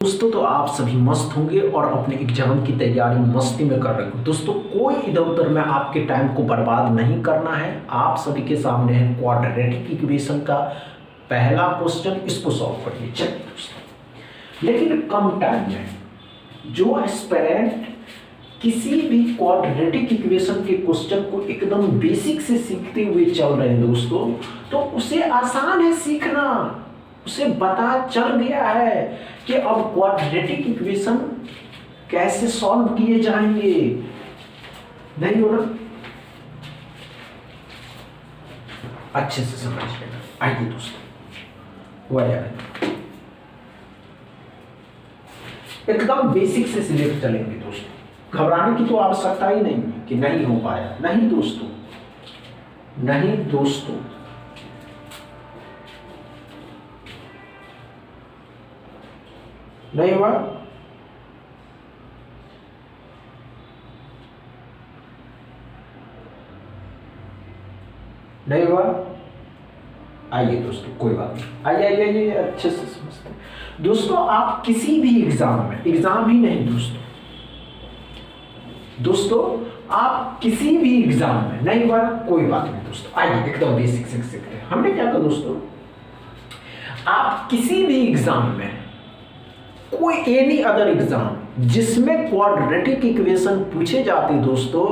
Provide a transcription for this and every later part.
दोस्तों तो आप सभी मस्त होंगे और अपने एग्जाम की तैयारी मस्ती में कर रहे हो। दोस्तों कोई इधर उधर में आपके टाइम को बर्बाद नहीं करना है। आप सभी के सामने है क्वाड्रेटिक इक्वेशन का पहला क्वेश्चन, इसको सॉल्व करिए। चलिए दोस्तों, लेकिन कम टाइम में जो एस्पिरेंट किसी भी क्वाड्रेटिक इक्वेशन के क्वेश्चन को एकदम बेसिक से सीखते हुए चल रहे हैं दोस्तों, तो उसे आसान है सीखना। उसे पता चल गया है कि अब क्वाड्रेटिक इक्वेशन कैसे सॉल्व किए जाएंगे। नहीं हो ना? अच्छे से समझ लेना। आइए दोस्तों, हुआ जाए एकदम बेसिक से सिलेक्ट चलेंगे दोस्तों। घबराने की तो आवश्यकता ही नहीं है कि नहीं हो पाया। नहीं दोस्तों, नहीं दोस्तों, नहीं हुआ। नहीं हुआ। आइए दोस्तों, कोई बात नहीं। आइए आइए आइए, अच्छे से समझते हैं दोस्तों। आप किसी भी एग्जाम में, एग्जाम ही नहीं दोस्तों, आप किसी भी एग्जाम में नहीं हुआ, कोई बात नहीं दोस्तों। आइए एकदम बेसिक से सीखते हैं। हमने क्या कहा दोस्तों, आप किसी भी एग्जाम में, कोई एनी अदर एग्जाम जिसमें क्वाड्रेटिक इक्वेशन पूछे जाते दोस्तों,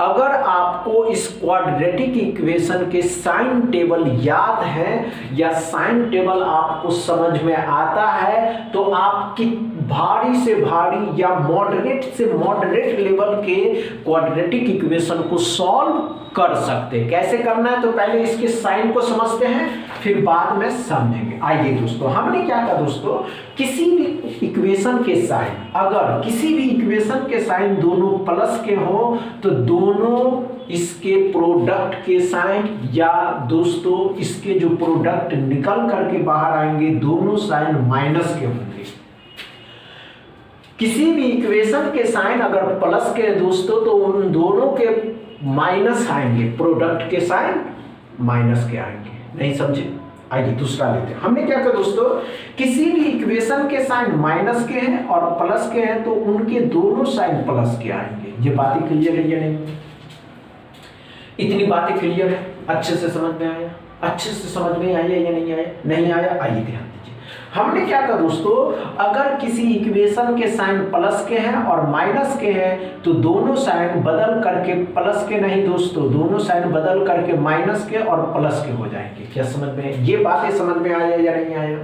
अगर आपको इस क्वाड्रेटिक इक्वेशन के साइन टेबल याद है या साइन टेबल आपको समझ में आता है, तो आपकी भारी से भारी या मॉडरेट से मॉडरेट लेवल के क्वाड्रेटिक इक्वेशन को सॉल्व कर सकते हैं। कैसे करना है, तो पहले इसके साइन को समझते हैं, फिर बाद में समझेंगे। आइए दोस्तों, हमने क्या कहा दोस्तों, किसी भी इक्वेशन के साइन, अगर किसी भी इक्वेशन के साइन दोनों प्लस के हो, तो दोनों इसके प्रोडक्ट के साइन, या दोस्तों इसके जो प्रोडक्ट निकल करके बाहर आएंगे, दोनों साइन माइनस के होंगे। किसी भी इक्वेशन के साइन अगर प्लस के दोस्तों, तो उन दोनों के माइनस आएंगे, प्रोडक्ट के साइन माइनस के आएंगे। नहीं समझे? आइए दूसरा लेते हैं। हमने क्या कहा दोस्तों, किसी भी इक्वेशन के साइन माइनस के हैं और प्लस के हैं, तो उनके दोनों साइन प्लस के आएंगे। ये बातें क्लियर है या नहीं? इतनी बातें क्लियर है? अच्छे से समझ में आया? अच्छे से समझ में आया या नहीं आया? नहीं आया? आइए ध्यान दीजिए। हमने क्या कहा दोस्तों, अगर किसी इक्वेशन के साइन प्लस के हैं और माइनस के हैं, तो दोनों साइन बदल करके, प्लस के नहीं दोस्तों, दोनों साइन बदल करके माइनस के और प्लस के हो जाएंगे। क्या समझ में? ये बातें समझ में आया या नहीं आया?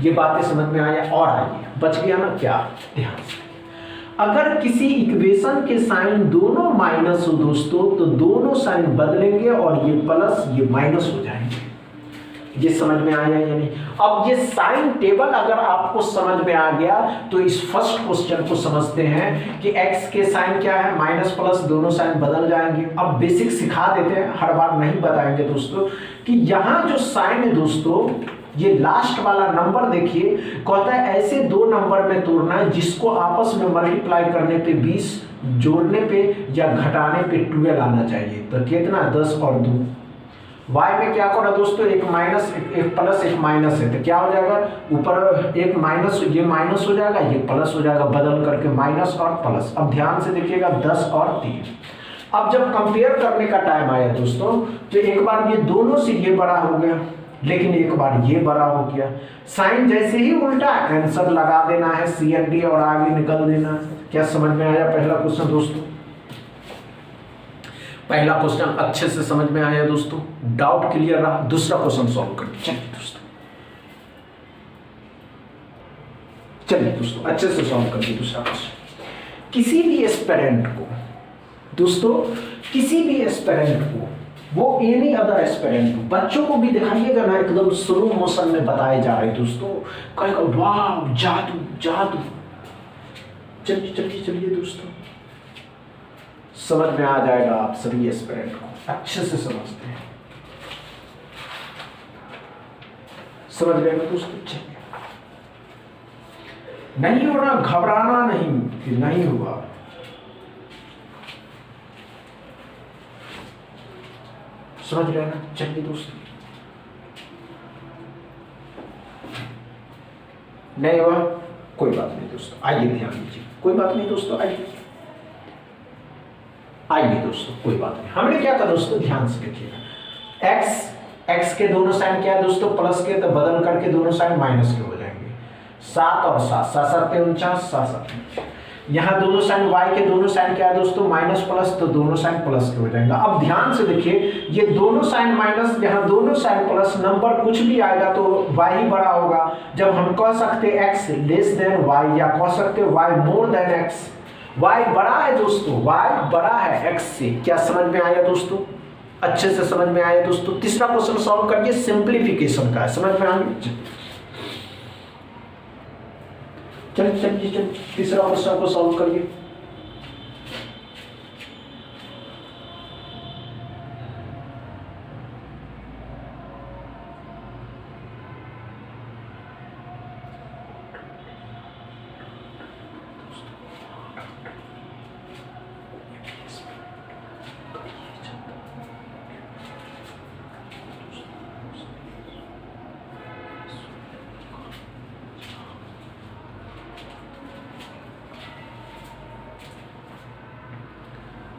ये बातें समझ में आया? और आइए, बच गया ना क्या? ध्यान से, अगर किसी इक्वेशन के साइन दोनों माइनस हो दोस्तों, तो दोनों साइन बदलेंगे और ये प्लस ये माइनस हो जाएंगे। ये समझ में आया या नहीं? अब ये साइन टेबल अगर आपको समझ में आ गया, तो इस फर्स्ट क्वेश्चन को समझते हैं कि x के साइन क्या है, माइनस प्लस, दोनों साइन बदल जाएंगे। अब बेसिक सिखा देते हैं, हर बार नहीं बताएंगे दोस्तों, कि यहाँ जो साइन है दोस्तों, ये लास्ट वाला नंबर देखिए, कहता है ऐसे दो नंबर में तोड़ना है जिसको आपस में मल्टीप्लाई करने पे 20, जोड़ने पे या घटाने पे 12 आना चाहिए। तो कितना? 10 और 2। y में क्या करा दोस्तों, एक माइनस एक प्लस एक माइनस है, तो क्या हो जाएगा, ऊपर एक माइनस, ये माइनस हो जाएगा, ये प्लस हो जाएगा, बदल करके माइनस और प्लस। अब ध्यान से देखिएगा, 10 और 3। अब जब कंपेयर करने का टाइम आया दोस्तों, तो एक बार ये दोनों से ये बड़ा हो गया, लेकिन एक बार ये बड़ा हो गया। साइन जैसे ही उल्टा, आंसर लगा देना है CND और आगे निकल देना है। क्या समझ में आया पहला क्वेश्चन दोस्तों? पहला क्वेश्चन अच्छे से समझ में आया दोस्तों? डाउट क्लियर रहा? दूसरा क्वेश्चन सॉल्व करिए। चलिए दोस्तों, चलिए दोस्तों, अच्छे से सॉल्व करिए दूसरा क्वेश्चन। किसी भी एस्पिरेंट को दोस्तों, किसी भी एस्पिरेंट को, वो एनी अदर एस्पिरेंट को, बच्चों को भी दिखाइएगा ना, एकदम स्लो मोशन में बताए जा रहे दोस्तों, कहेगा वाह जादू जादू। चलिए चलिए चलिए दोस्तों, समझ में आ जाएगा आप सभी एस्पिरेंट को। अच्छे से समझते हैं, समझ गए ना दोस्तों? चलिए, नहीं हो रहा, घबराना नहीं कि नहीं हुआ। समझ गए ना? चलिए दोस्तों, नहीं हुआ, कोई बात नहीं दोस्तों, आइए ध्यान दीजिए, कोई बात नहीं दोस्तों, आइए दोस्तों, कोई बात नहीं। हमने क्या कहा दोस्तों, ध्यान से देखिएगा, एक्स के दोनों साइन क्या है दोस्तों, प्लस के, तो बदल करके दोनों साइन माइनस के हो जाएंगे। 7 और 7, 7 7 49, 7 7। यहाँ दोनों साइन y के दोनों साइन क्या है दोस्तों, माइनस प्लस, तो दोनों साइन प्लस के हो जाएगा। अब ध्यान से देखिए, ये दोनों साइन माइनस, यहाँ दोनों साइन प्लस, नंबर कुछ भी आएगा तो y ही बड़ा होगा। जब हम कह सकते x लेस देन y, या कह सकते y more than x, y बड़ा है दोस्तों, y बड़ा है x से। क्या समझ में आया दोस्तों, अच्छे से समझ में आया दोस्तों। तीसरा क्वेश्चन सॉल्व करिए, सिंप्लीफिकेशन का है, समझ में आ गया। चलिए तीसरा क्वेश्चन को सॉल्व करिए।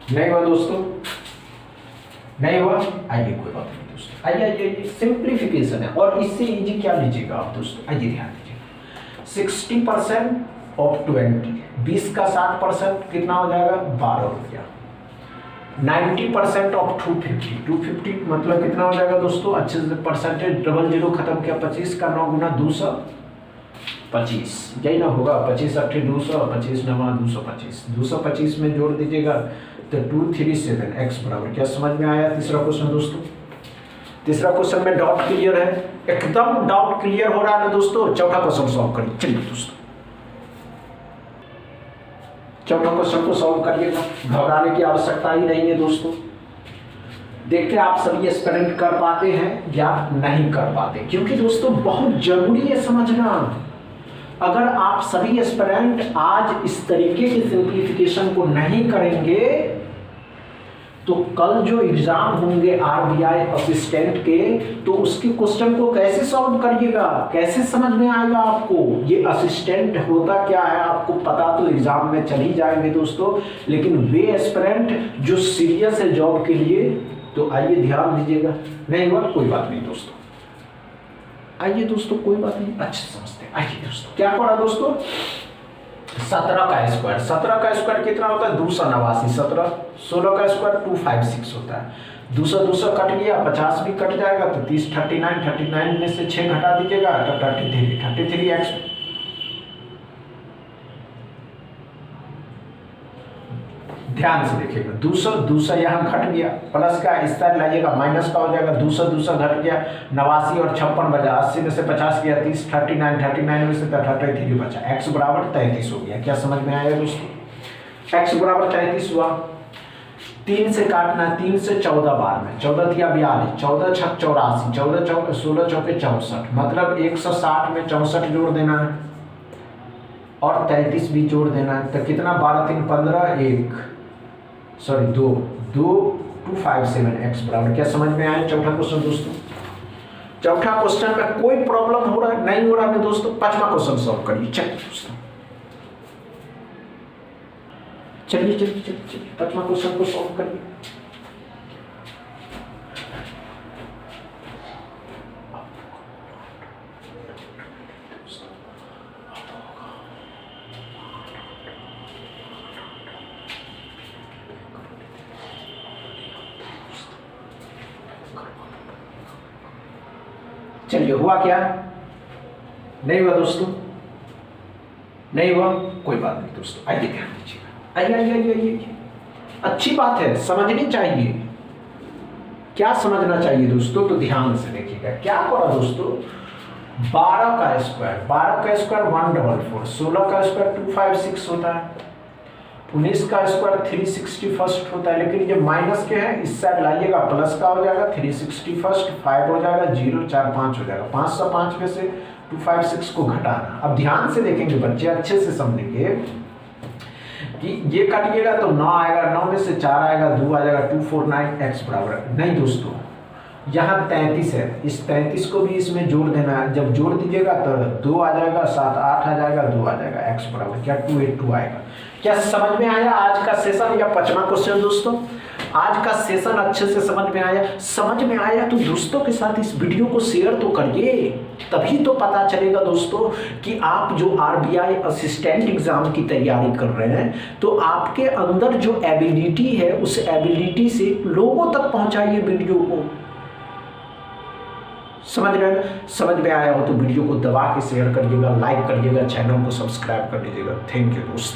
नहीं हुआ दोस्तों, नहीं हुआ, आइए कोई बात नहीं दोस्तों, आइए सिंप्लीफिकेशन है और इससे इजी क्या लीजिएगा आप दोस्तों, आइए ध्यान दीजिएगा। 60% ऑफ 20, 20 का 60% कितना हो जाएगा, 12 रुपया। 90% ऑफ 250, 250 मतलब कितना हो जाएगा दोस्तों, अच्छे से परसेंटेज, डबल जीरो खत्म किया, 25 का 9 गुना 225, यही ना होगा, 25 8 200, 25 9 225, 225 में जोड़ दीजिएगा तो 237, x बराबर, क्या समझ में आया तीसरा क्वेश्चन दोस्तों। तीसरा क्वेश्चन में डाउट क्लियर है, एकदम डाउट क्लियर हो रहा है ना दोस्तों। चौथा क्वेश्चन सॉल्व करिए, चलिए दोस्तों चौथा क्वेश्चन को सॉल्व करिएगा, घबराने की आवश्यकता ही नहीं है दोस्तों। देखते आप सभी एस्पिरेंट कर पाते हैं या नहीं कर पाते, क्योंकि दोस्तों बहुत जरूरी है समझना। अगर आप सभी एस्पिरेंट आज इस तरीके की सिंप्लीफिकेशन को नहीं करेंगे तो कल जो एग्जाम होंगे आरबीआई असिस्टेंट के, तो उसके क्वेश्चन को कैसे सॉल्व करिएगा, कैसे समझ में आएगा आपको। ये असिस्टेंट होता क्या है आपको पता तो एग्जाम में चल ही जाएंगे दोस्तों, लेकिन वे एस्पिरेंट जो सीरियस है जॉब के लिए, तो आइए ध्यान दीजिएगा। नहीं हुआ, कोई बात नहीं दोस्तों, आइए दोस्तों, कोई बात नहीं, अच्छे समझते हैं। आइए दोस्तों, क्या पढ़ा दोस्तों, 17 का स्क्वायर, 17 का स्क्वायर कितना होता है, 289, 17, 16 का स्क्वायर 256 होता है। 200 कट गया, 50 भी कट जाएगा तो 30, 39 में से 6 घटा दीजिएगा तो 33x। ध्यान से देखिएगा, 200 यहाँ घट गया, प्लस का इस साइड लाइएगा, माइनस का हो जाएगा, 200 घट गया, 89 और 56 बचा, 80 में से 50 गया, 30, 39 में से 33 बचा, x बराबर 33 हो गया। क्या समझ में आया दोस्तों, x बराबर 33 हुआ। 3 से काटना, 3 से 14 बार में, 14 थिया 42, 14 6 84, 14 16 चौके 64, मतलब 160 में 64 जोड़ देना है और 33 भी जोड़ देना है, तो कितना, 12 3 15, 257 x बराबर। क्या समझ में आया चौथा क्वेश्चन दोस्तों। चौथा क्वेश्चन में कोई प्रॉब्लम हो रहा है, नहीं हो रहा है दोस्तों। पांचवा क्वेश्चन सॉल्व करिए, चलिए दोस्तों, चलिए पांचवा क्वेश्चन को सॉल्व करिए। चलिए, हुआ क्या, नहीं हुआ दोस्तों, नहीं हुआ, कोई बात नहीं दोस्तों। आइए ध्यान दीजिएगा, आइए, अच्छी बात है, समझनी चाहिए। क्या समझना चाहिए दोस्तों, तो ध्यान से देखिएगा। क्या करा दोस्तों, 12 का स्क्वायर 144, 16 का स्क्वायर 256 होता है, 19 का स्क्वायर 361 होता है, लेकिन ये माइनस के हैं, इस साइड लाइएगा, प्लस का हो जाएगा, 361 5 हो जाएगा, 0 4 5 हो जाएगा, 505 में से 256 को घटाना। अब ध्यान से देखेंगे बच्चे, अच्छे से समझेंगे कि ये काटिएगा तो 9 आएगा, 9 में से 4 आएगा, 2 आ जाएगा, 249 x बराबर। नहीं दोस्तों, यहाँ 33 है, इस 33 को भी इसमें जोड़ देना है। जब जोड़ दीजिएगा तो 2 आ जाएगा, 7 8 आ जाएगा, 2 आ जाएगा, x बराबर क्या 282 आएगा। क्या समझ में आया आज का सेशन या 5वां क्वेश्चन दोस्तों? आज का सेशन अच्छे से समझ में आया? समझ में आया तो दोस्तों के साथ इस वीडियो को शेयर तो करिए, तभी तो पता चलेगा दोस्तों कि आप जो आरबीआई असिस्टेंट एग्जाम की तैयारी कर रहे हैं तो आपके अंदर जो एबिलिटी है उस एबिलिटी से लोगों तक पहुंचाइए वीडियो को। समझ रहे हैं? समझ में आया हो तो वीडियो को दबा के शेयर करिएगा, लाइक करिएगा, चैनल को सब्सक्राइब कर लीजिएगा। थैंक यू दोस्तों।